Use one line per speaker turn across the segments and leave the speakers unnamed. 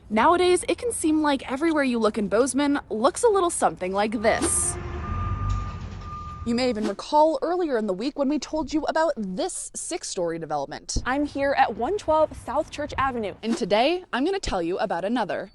Nowadays, it can seem like everywhere you look in Bozeman looks a little something like this. You may even recall earlier in the week when we told you about this 6-story development.
I'm here at 112 South Church Avenue.
And today, I'm going to tell you about another.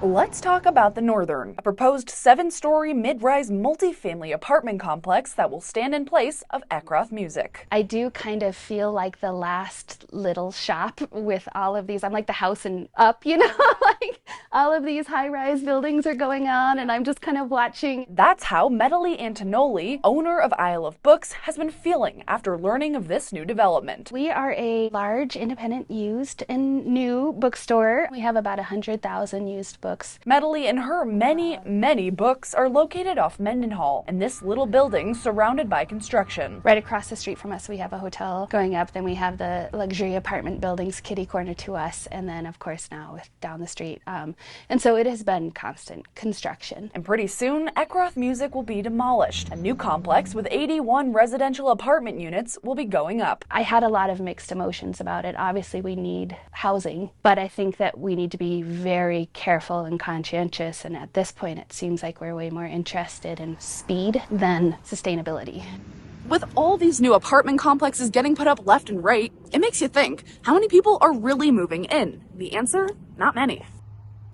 Let's talk about the Northern, a proposed 7-story mid-rise multi-family apartment complex that will stand in place of Eckroth Music.
I do kind of feel like the last little shop with all of these. I'm like the house and up, like all of these high-rise buildings are going on and I'm just kind of watching.
That's how Medley Antonoli, owner of Isle of Books, has been feeling after learning of this new development.
We are a large independent used and new bookstore. We have about 100,000 used books.
Medley and her many books are located off Mendenhall in this little building surrounded by construction.
Right across the street from us we have a hotel going up, then we have the luxury apartment buildings kitty corner to us, and then of course now down the street. And so it has been constant construction.
And pretty soon Eckroth Music will be demolished. A new complex with 81 residential apartment units will be going up.
I had a lot of mixed emotions about it. Obviously we need housing, but I think that we need to be very careful and conscientious, and at this point it seems like we're way more interested in speed than sustainability.
With all these new apartment complexes getting put up left and right, it makes you think, how many people are really moving in? The answer? Not many.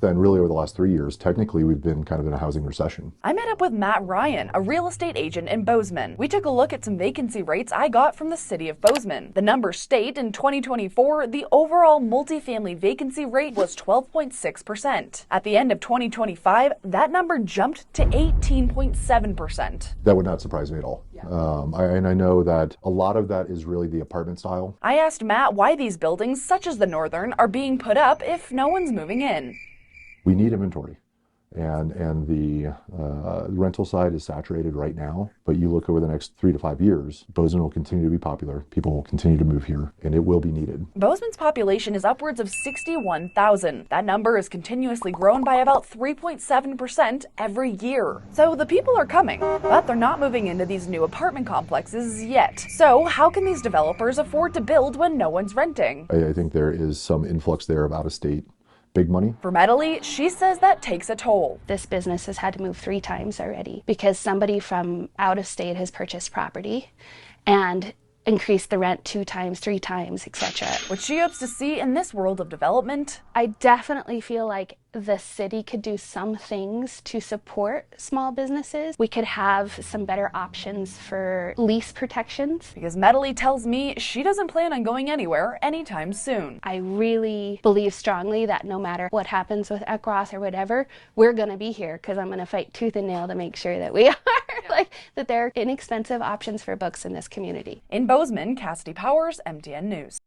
Then really over the last 3 years, technically we've been kind of in a housing recession.
I met up with Matt Ryan, a real estate agent in Bozeman. We took a look at some vacancy rates I got from the city of Bozeman. The numbers state in 2024, the overall multifamily vacancy rate was 12.6%. At the end of 2025, that number jumped to 18.7%.
That would not surprise me at all.
Yeah.
I know that a lot of that is really the apartment style.
I asked Matt why these buildings, such as the Northern, are being put up if no one's moving in.
We need inventory, and the rental side is saturated right now, but you look over the next 3 to 5 years, Bozeman will continue to be popular, people will continue to move here, and it will be needed.
Bozeman's population is upwards of 61,000. That number has continuously grown by about 3.7% every year. So the people are coming, but they're not moving into these new apartment complexes yet. So how can these developers afford to build when no one's renting?
I think there is some influx there of out-of-state big money.
For Medley, she says that takes a toll.
This business has had to move 3 times already because somebody from out of state has purchased property and increased the rent 2 times, 3 times, etc.
What she hopes to see in this world of development,
I definitely feel like the city could do some things to support small businesses. We could have some better options for lease protections.
Because Medley tells me she doesn't plan on going anywhere anytime soon.
I really believe strongly that no matter what happens with Eckroth or whatever, we're going to be here because I'm going to fight tooth and nail to make sure that we are, that there are inexpensive options for books in this community.
In Bozeman, Cassidy Powers, MTN News.